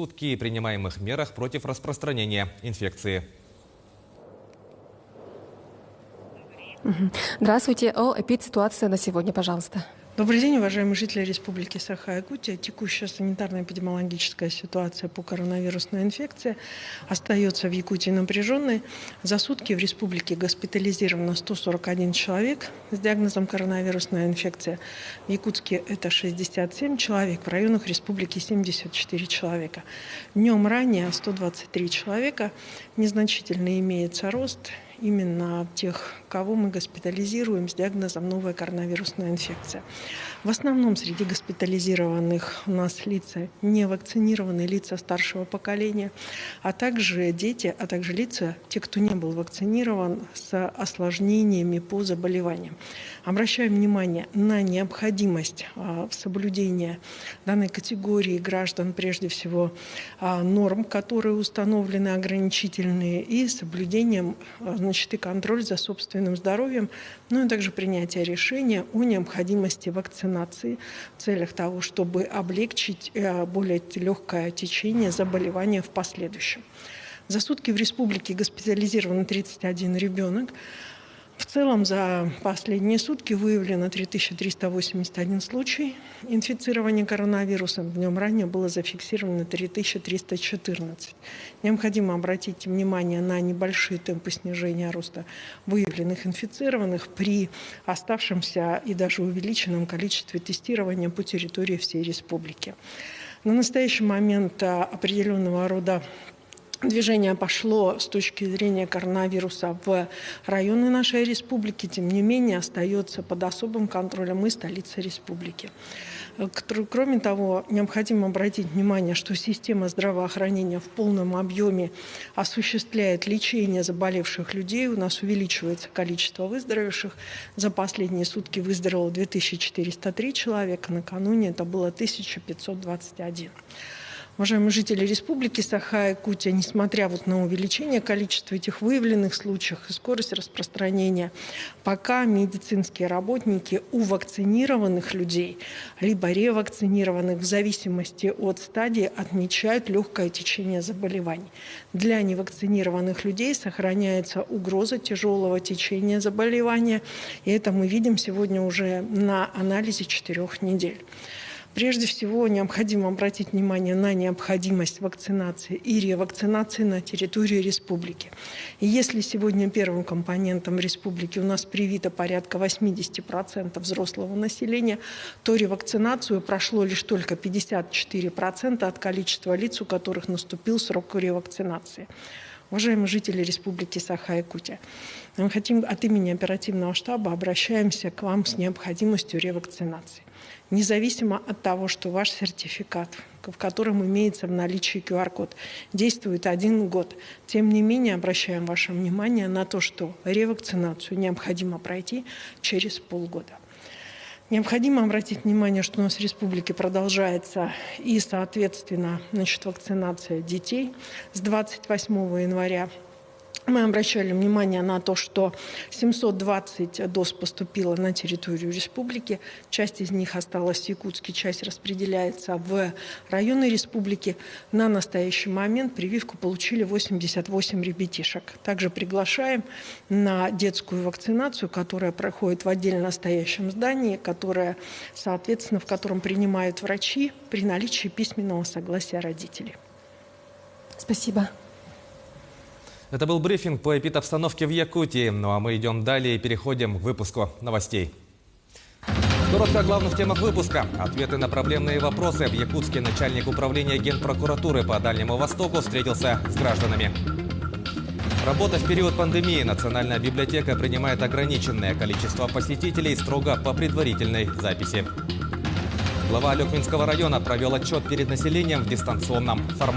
и принимаемых мерах против распространения инфекции. Здравствуйте. Эпидситуация на сегодня, пожалуйста. Добрый день, уважаемые жители Республики Саха-Якутия. Текущая санитарно-эпидемиологическая ситуация по коронавирусной инфекции остается в Якутии напряженной. За сутки в республике госпитализировано 141 человек с диагнозом коронавирусная инфекция. В Якутске это 67 человек, в районах республики 74 человека. Днем ранее 123 человека. Незначительно имеется рост именно тех, кого мы госпитализируем с диагнозом новая коронавирусная инфекция. В основном среди госпитализированных у нас лица не вакцинированные, лица старшего поколения, а также дети, а также лица, те, кто не был вакцинирован, с осложнениями по заболеваниям. Обращаем внимание на необходимость соблюдения данной категории граждан, прежде всего норм, которые установлены ограничительные, и соблюдением и контроль за собственным здоровьем, ну и также принятие решения о необходимости вакцинации в целях того, чтобы облегчить более легкое течение заболевания в последующем. За сутки в республике госпитализирован 31 ребенок. В целом за последние сутки выявлено 3381 случай инфицирования коронавирусом. Днем ранее было зафиксировано 3314. Необходимо обратить внимание на небольшие темпы снижения роста выявленных инфицированных при оставшемся и даже увеличенном количестве тестирования по территории всей республики. На настоящий момент определенного рода движение пошло с точки зрения коронавируса в районы нашей республики, тем не менее остается под особым контролем и столица республики. Кроме того, необходимо обратить внимание, что система здравоохранения в полном объеме осуществляет лечение заболевших людей. У нас увеличивается количество выздоровевших. За последние сутки выздоровело 2403 человека, накануне это было 1521. Уважаемые жители Республики Саха-Якутия, несмотря на увеличение количества этих выявленных случаев и скорость распространения, пока медицинские работники у вакцинированных людей, либо ревакцинированных, в зависимости от стадии, отмечают легкое течение заболеваний. Для невакцинированных людей сохраняется угроза тяжелого течения заболевания, и это мы видим сегодня уже на анализе 4 недель. Прежде всего, необходимо обратить внимание на необходимость вакцинации и ревакцинации на территории республики. И если сегодня первым компонентом республики у нас привито порядка 80% взрослого населения, то ревакцинацию прошло лишь только 54% от количества лиц, у которых наступил срок ревакцинации. Уважаемые жители Республики Саха-Якутия, мы хотим от имени оперативного штаба обращаемся к вам с необходимостью ревакцинации. Независимо от того, что ваш сертификат, в котором имеется в наличии QR-код, действует 1 год, тем не менее обращаем ваше внимание на то, что ревакцинацию необходимо пройти через полгода. Необходимо обратить внимание, что у нас в республике продолжается и, соответственно, вакцинация детей. С 28 января мы обращали внимание на то, что 720 доз поступило на территорию республики. Часть из них осталась в Якутске, часть распределяется в районы республики. На настоящий момент прививку получили 88 ребятишек. Также приглашаем на детскую вакцинацию, которая проходит в отдельно стоящем здании, которая, соответственно, в котором принимают врачи при наличии письменного согласия родителей. Спасибо. Это был брифинг по эпидобстановке в Якутии. Ну а мы идем далее и переходим к выпуску новостей. Коротко о главных темах выпуска. Ответы на проблемные вопросы. В Якутске начальник управления Генпрокуратуры по Дальнему Востоку встретился с гражданами. Работа в период пандемии. Национальная библиотека принимает ограниченное количество посетителей строго по предварительной записи. Глава Алекминского района провел отчет перед населением в дистанционном формате.